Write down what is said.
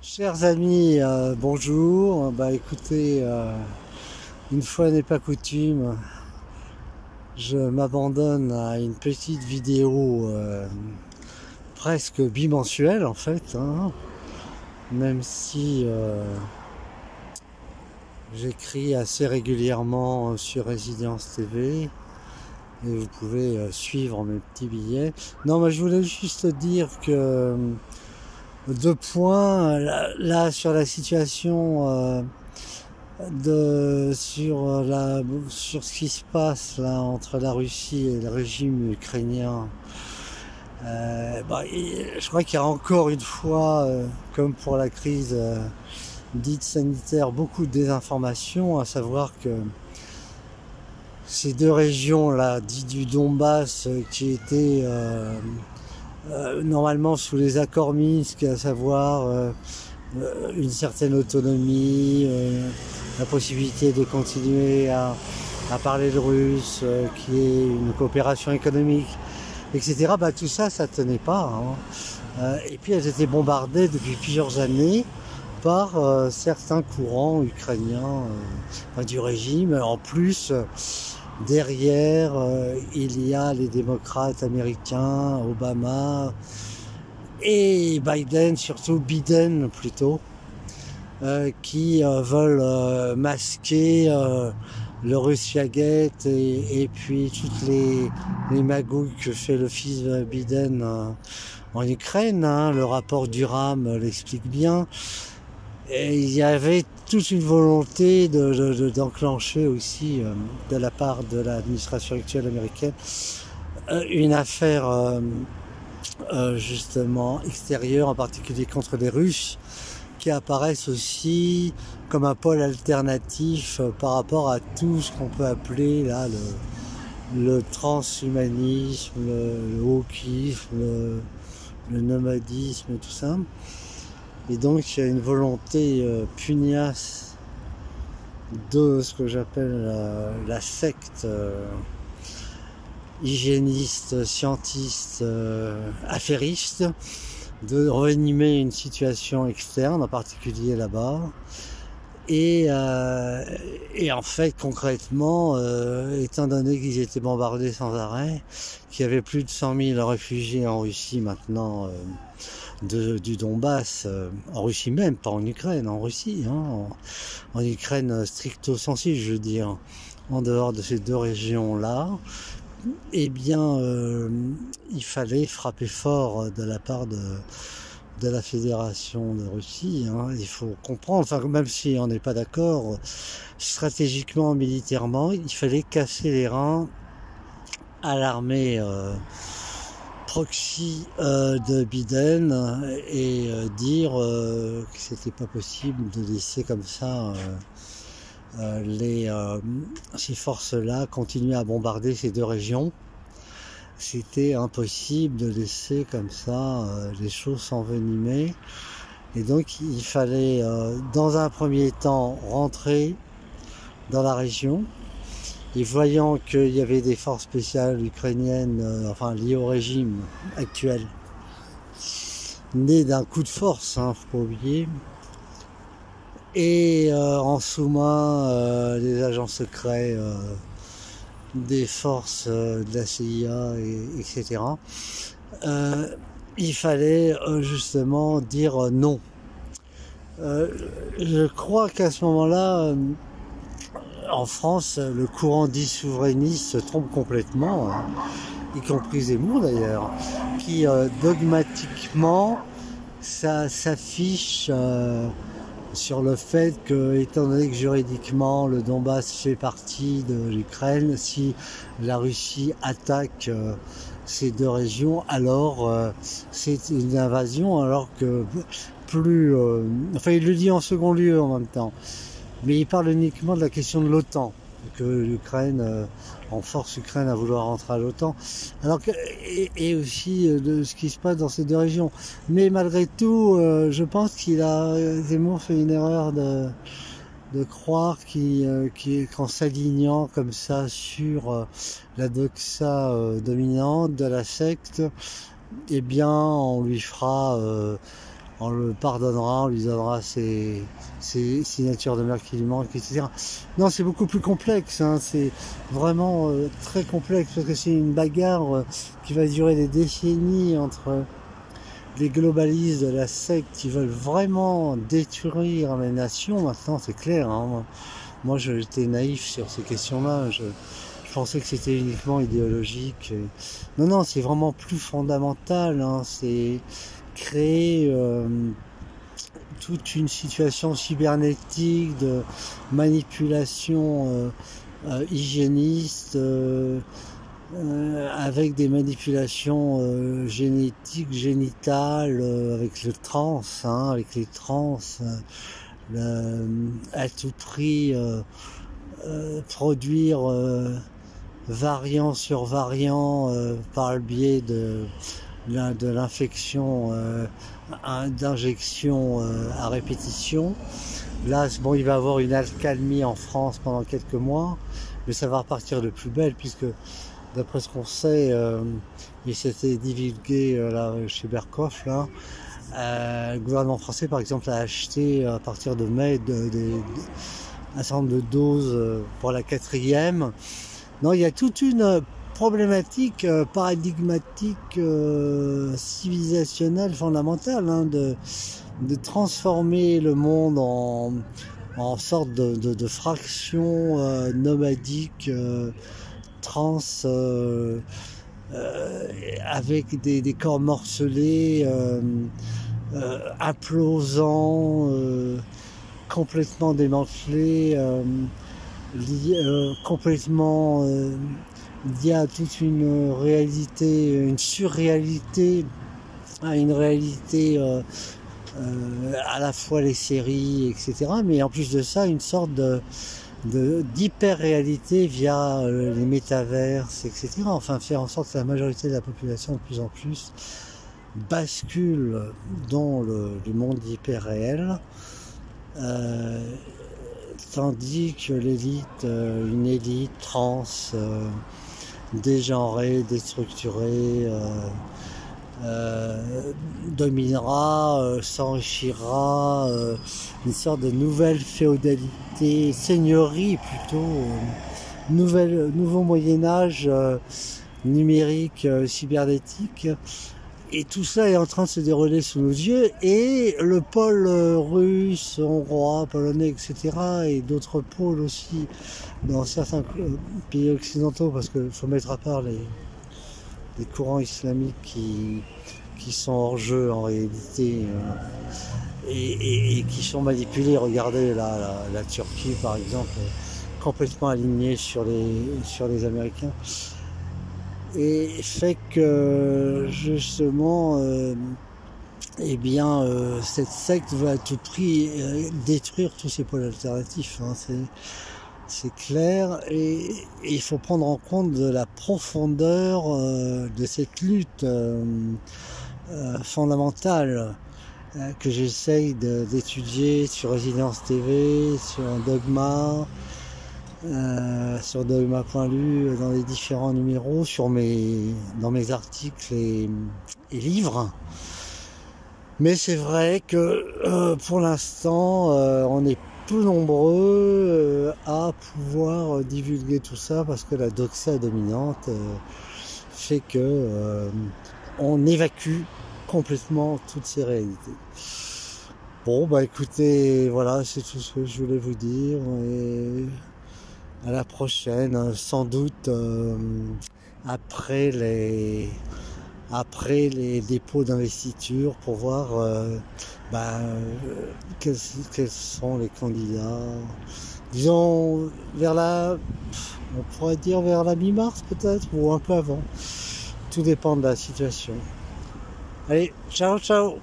Chers amis, bonjour. Bah écoutez, une fois n'est pas coutume, je m'abandonne à une petite vidéo presque bimensuelle en fait, hein, même si j'écris assez régulièrement sur Résidence TV et vous pouvez suivre mes petits billets. Non, mais je voulais juste dire que deux points là sur la situation sur ce qui se passe là entre la Russie et le régime ukrainien. Je crois qu'il y a encore une fois, comme pour la crise dite sanitaire, beaucoup de désinformation, à savoir que ces deux régions là, dites du Donbass, qui étaient normalement sous les accords Minsk, à savoir une certaine autonomie, la possibilité de continuer à parler le russe, qui est une coopération économique, etc. Bah, tout ça, ça tenait pas, hein. Et puis elles étaient bombardées depuis plusieurs années par certains courants ukrainiens du régime. En plus, derrière, il y a les démocrates américains, Obama et Biden, surtout Biden plutôt, qui veulent masquer le Russiagate et puis toutes les magouilles que fait le fils de Biden en Ukraine, hein. Le rapport Durham l'explique bien. Et il y avait toute une volonté d'enclencher aussi, de la part de l'administration actuelle américaine, une affaire justement extérieure, en particulier contre les Russes, qui apparaissent aussi comme un pôle alternatif par rapport à tout ce qu'on peut appeler là le transhumanisme, le wokisme, le nomadisme et tout ça. Et donc il y a une volonté pugnace de ce que j'appelle la secte hygiéniste, scientiste, affairiste, de renimer une situation externe, en particulier là-bas. Et en fait, concrètement, étant donné qu'ils étaient bombardés sans arrêt, qu'il y avait plus de 100 000 réfugiés en Russie maintenant, du Donbass, en Russie même, pas en Ukraine, en Russie, hein, en Ukraine stricto sensu, je veux dire, en dehors de ces deux régions-là, eh bien, il fallait frapper fort de la part de la Fédération de Russie, hein. Il faut comprendre, enfin, même si on n'est pas d'accord, stratégiquement, militairement, il fallait casser les reins à l'armée proxy de Biden et dire que c'était pas possible de laisser comme ça ces forces-là continuer à bombarder ces deux régions. C'était impossible de laisser comme ça les choses s'envenimer. Et donc il fallait dans un premier temps rentrer dans la région. Et voyant qu'il y avait des forces spéciales ukrainiennes, liées au régime actuel, nées d'un coup de force, hein, faut pas oublier, et en sous-main des agents secrets des forces de la CIA, etc. Il fallait justement dire non. Je crois qu'à ce moment-là, en France, le courant dit souverainiste se trompe complètement, hein, y compris Zemmour d'ailleurs, qui dogmatiquement s'affiche sur le fait que, étant donné que juridiquement le Donbass fait partie de l'Ukraine, si la Russie attaque ces deux régions, alors c'est une invasion, alors que plus... il le dit en second lieu en même temps. Mais il parle uniquement de la question de l'OTAN, que l'Ukraine, en force Ukraine à vouloir rentrer à l'OTAN, alors que, et aussi de ce qui se passe dans ces deux régions. Mais malgré tout, je pense Zemmour fait une erreur de croire qu'en s'alignant comme ça sur la doxa dominante de la secte, eh bien on lui fera on le pardonnera, on lui donnera ses signatures de maire qui lui manquent, etc. Non, c'est beaucoup plus complexe, hein, c'est vraiment très complexe, parce que c'est une bagarre qui va durer des décennies entre les globalistes de la secte qui veulent vraiment détruire les nations. Maintenant, c'est clair, hein, moi j'étais naïf sur ces questions-là, je pensais que c'était uniquement idéologique. Non, non, c'est vraiment plus fondamental, hein, c'est créer toute une situation cybernétique de manipulation hygiéniste, avec des manipulations génétiques, génitales, avec le trans, hein, avec les trans, à tout prix produire variant sur variant par le biais de l'infection d'injection à répétition. Là, bon, il va y avoir une accalmie en France pendant quelques mois, mais ça va repartir de plus belle, puisque d'après ce qu'on sait, il s'était divulgué là, chez Berkoff, là, le gouvernement français, par exemple, a acheté à partir de mai un certain nombre de doses pour la 4e. Non, il y a toute une problématique paradigmatique, civilisationnelle, fondamentale, hein, de transformer le monde en sorte de fraction nomadique, trans, avec des corps morcelés, implosants, complètement démantelés, complètement liés à toute une réalité, une surréalité, à une réalité à la fois les séries, etc. Mais en plus de ça, une sorte d'hyper-réalité via les métaverses, etc. Enfin, faire en sorte que la majorité de la population de plus en plus bascule dans le monde hyper-réel, tandis que l'élite, une élite trans, dégenrée, déstructurée, dominera, s'enrichira, une sorte de nouvelle féodalité, seigneurie plutôt, nouveau Moyen-Âge numérique, cybernétique. Et tout ça est en train de se dérouler sous nos yeux, et le pôle russe, hongrois, polonais, etc., et d'autres pôles aussi dans certains pays occidentaux, parce qu'il faut mettre à part les courants islamiques qui sont hors jeu en réalité, et qui sont manipulés. Regardez la Turquie par exemple, complètement alignée sur les Américains, et fait que justement eh bien cette secte veut à tout prix détruire tous ces pôles alternatifs, hein, c'est clair, et il faut prendre en compte de la profondeur de cette lutte fondamentale que j'essaye d'étudier sur Résilience TV, sur Dogma, sur Dogma.lu, dans les différents numéros, dans mes articles et livres. Mais c'est vrai que pour l'instant, on est peu nombreux à pouvoir divulguer tout ça, parce que la doxa dominante fait que on évacue complètement toutes ces réalités. Bon, bah écoutez, voilà, c'est tout ce que je voulais vous dire, et à la prochaine, sans doute après les dépôts d'investiture, pour voir quels sont les candidats. Disons on pourrait dire vers la mi-mars peut-être, ou un peu avant. Tout dépend de la situation. Allez, ciao, ciao!